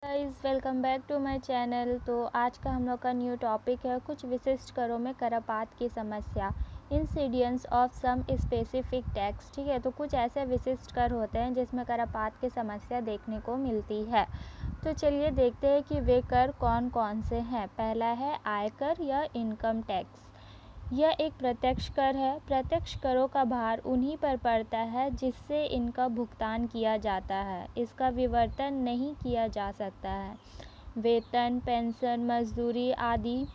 Guys welcome back to my channel. तो आज का हम लोग का न्यू टॉपिक है कुछ विशिष्ट करों में करपात की समस्या, incidence of some specific tax. ठीक है, तो कुछ ऐसे विशिष्ट कर होते हैं जिसमें करपात की समस्या देखने को मिलती है। तो चलिए देखते हैं कि वे कर कौन कौन से हैं। पहला है आयकर या इनकम टैक्स। यह एक प्रत्यक्ष कर है। प्रत्यक्ष करों का भार उन्हीं पर पड़ता है जिससे इनका भुगतान किया जाता है। इसका विवर्तन नहीं किया जा सकता है। वेतन, पेंशन, मजदूरी आदि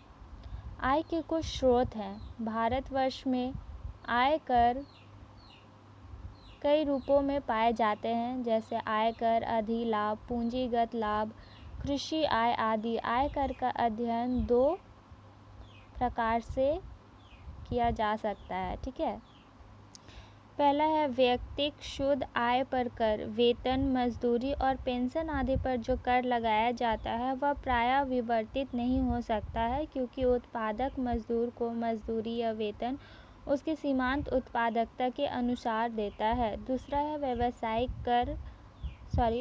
आय के कुछ स्रोत हैं। भारतवर्ष में आयकर कई रूपों में पाए जाते हैं, जैसे आयकर, अधिलाभ, पूंजीगत लाभ, कृषि आय आदि। आयकर का अध्ययन दो प्रकार से किया जा सकता है। ठीक है, पहला है व्यक्तिक शुद्ध आय पर कर। वेतन, मजदूरी और पेंशन आदि पर जो कर लगाया जाता है वह प्रायः विवर्तित नहीं हो सकता है, क्योंकि उत्पादक मजदूर को मजदूरी या वेतन उसकी सीमांत उत्पादकता के अनुसार देता है। दूसरा है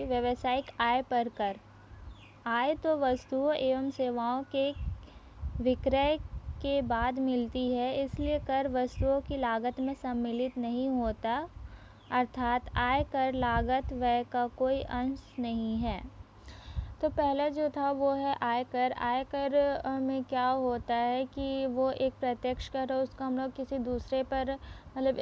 व्यावसायिक आय पर कर। आय तो वस्तुओं एवं सेवाओं के विक्रय के बाद मिलती है, इसलिए कर वस्तुओं की लागत में सम्मिलित नहीं होता, अर्थात आय कर लागत व्यय का कोई अंश नहीं है। तो पहला जो था वो है आयकर। आयकर में क्या होता है कि वो एक प्रत्यक्ष कर है, उसको हम लोग किसी दूसरे पर मतलब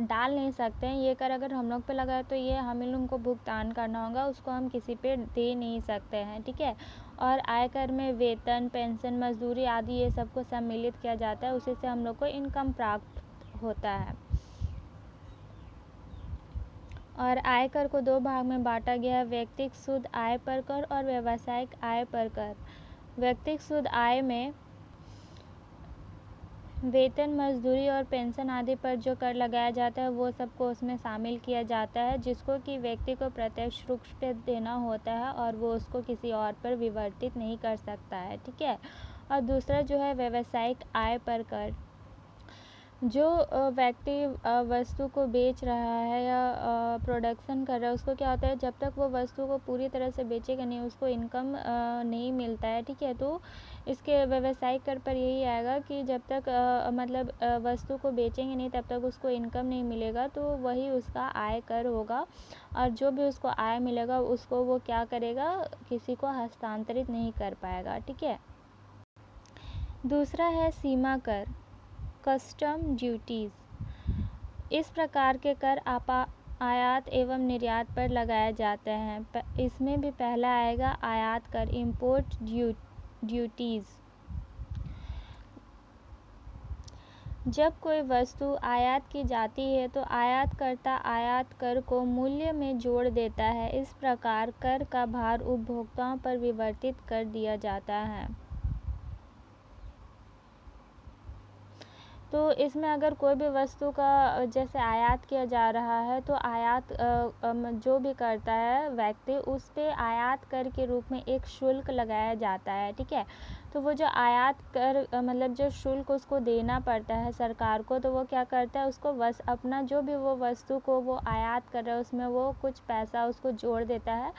डाल नहीं सकते हैं। ये कर अगर हम लोग पे लगा है तो ये हमें लोगों को भुगतान करना होगा, उसको हम किसी पे दे नहीं सकते हैं। ठीक है, और आयकर में वेतन, पेंशन, मजदूरी आदि ये सबको सम्मिलित किया जाता है, उसी से हम लोग को इनकम प्राप्त होता है। और आयकर को दो भाग में बांटा गया है, व्यक्तिगत शुद्ध आय पर कर और व्यावसायिक आय पर कर। व्यक्तिगत शुद्ध आय में वेतन, मजदूरी और पेंशन आदि पर जो कर लगाया जाता है वो सबको उसमें शामिल किया जाता है, जिसको कि व्यक्ति को प्रत्यक्ष रूप से देना होता है और वो उसको किसी और पर विवर्तित नहीं कर सकता है। ठीक है, और दूसरा जो है व्यावसायिक आय पर कर। जो व्यक्ति वस्तु को बेच रहा है या प्रोडक्शन कर रहा है, उसको क्या होता है, जब तक वो वस्तु को पूरी तरह से बेचेगा नहीं उसको इनकम नहीं मिलता है। ठीक है, तो इसके व्यावसायिक कर पर यही आएगा कि जब तक वस्तु को बेचेंगे नहीं तब तक उसको इनकम नहीं मिलेगा, तो वही उसका आय कर होगा। और जो भी उसको आय मिलेगा उसको वो क्या करेगा, किसी को हस्तांतरित नहीं कर पाएगा। ठीक है, दूसरा है सीमा कर, कस्टम ड्यूटीज़। इस प्रकार के कर आयात एवं निर्यात पर लगाए जाते हैं। इसमें भी पहला आएगा आयात कर, इम्पोर्ट ड्यूटीज़। जब कोई वस्तु आयात की जाती है तो आयातकर्ता आयात कर को मूल्य में जोड़ देता है। इस प्रकार कर का भार उपभोक्ताओं पर विवर्तित कर दिया जाता है। तो इसमें अगर कोई भी वस्तु का जैसे आयात किया जा रहा है तो आयात जो भी करता है व्यक्ति, उस पे आयात कर के रूप में एक शुल्क लगाया जाता है। ठीक है, तो वो जो आयात कर मतलब जो शुल्क उसको देना पड़ता है सरकार को, तो वो क्या करता है, उसको अपना जो भी वो वस्तु को वो आयात कर रहा है उसमें वो कुछ पैसा उसको जोड़ देता है,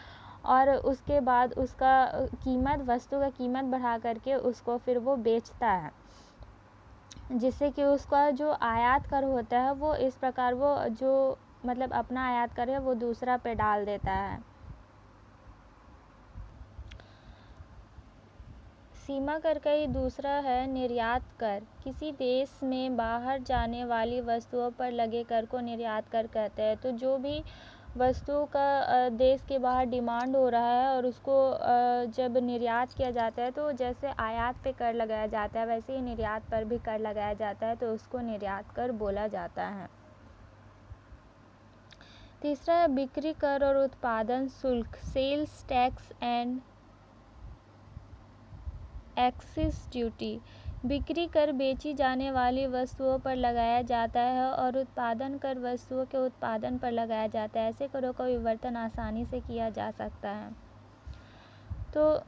और उसके बाद उसका वस्तु का कीमत बढ़ा करके उसको फिर वो बेचता है, जिससे कि उसका जो आयात कर होता है वो इस प्रकार वो जो मतलब अपना आयात कर है वो दूसरा पे डाल देता है। सीमा कर का ही दूसरा है निर्यात कर। किसी देश में बाहर जाने वाली वस्तुओं पर लगे कर को निर्यात कर कहते हैं। तो जो भी वस्तु का देश के बाहर डिमांड हो रहा है और उसको जब निर्यात किया जाता है तो जैसे आयात पे कर लगाया जाता है वैसे ही निर्यात पर भी कर लगाया जाता है, तो उसको निर्यात कर बोला जाता है। तीसरा है बिक्री कर और उत्पादन शुल्क, sales tax and excise duty. बिक्री कर बेची जाने वाली वस्तुओं पर लगाया जाता है और उत्पादन कर वस्तुओं के उत्पादन पर लगाया जाता है। ऐसे करों का विवर्तन आसानी से किया जा सकता है। तो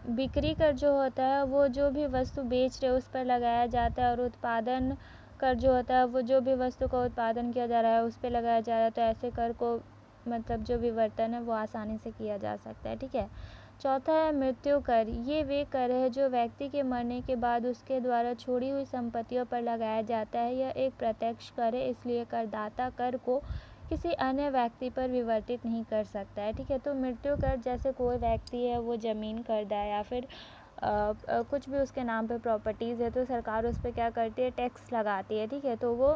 बिक्री कर जो होता है वो जो भी वस्तु बेच रहे उस पर लगाया जाता है, और उत्पादन कर जो होता है वो जो भी वस्तु का उत्पादन किया जा रहा है उस पर लगाया जा रहा है। तो ऐसे कर को मतलब जो विवर्तन है वो आसानी से किया जा सकता है। ठीक है, चौथा है मृत्यु कर। ये वे कर है जो व्यक्ति के मरने के बाद उसके द्वारा छोड़ी हुई संपत्तियों पर लगाया जाता है। यह एक प्रत्यक्ष कर है, इसलिए करदाता कर को किसी अन्य व्यक्ति पर विवर्तित नहीं कर सकता है। ठीक है, तो मृत्यु कर जैसे कोई व्यक्ति है वो ज़मीन खरीदा है या फिर कुछ भी उसके नाम पे प्रॉपर्टीज़ है तो सरकार उस पर क्या करती है, टैक्स लगाती है। ठीक है, तो वो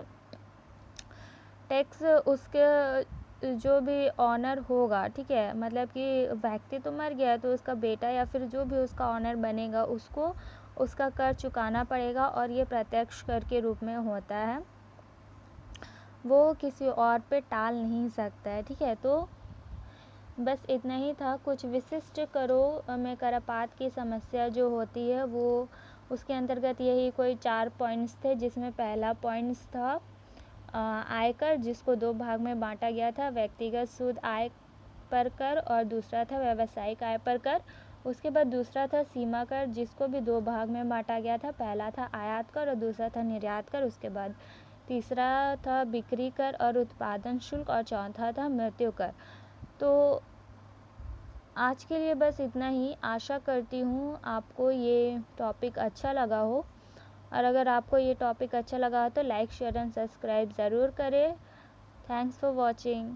टैक्स उसके जो भी ऑनर होगा, ठीक है, मतलब कि व्यक्ति तो मर गया तो उसका बेटा या फिर जो भी उसका ऑनर बनेगा उसको उसका कर चुकाना पड़ेगा, और ये प्रत्यक्ष कर के रूप में होता है, वो किसी और पे टाल नहीं सकता है। ठीक है, तो बस इतना ही था। कुछ विशिष्ट करों में करापात की समस्या जो होती है वो उसके अंतर्गत यही कोई 4 पॉइंट्स थे, जिसमें पहला पॉइंट्स था आयकर, जिसको 2 भाग में बांटा गया था, व्यक्तिगत शुद्ध आय पर कर और दूसरा था व्यावसायिक आय पर कर। उसके बाद दूसरा था सीमा कर, जिसको भी 2 भाग में बांटा गया था, पहला था आयात कर और दूसरा था निर्यात कर। उसके बाद तीसरा था बिक्री कर और उत्पादन शुल्क और चौथा था मृत्यु कर। तो आज के लिए बस इतना ही। आशा करती हूँ आपको ये टॉपिक अच्छा लगा हो, और अगर आपको ये टॉपिक अच्छा लगा हो तो लाइक शेयर एंड सब्सक्राइब ज़रूर करें। Thanks for watching.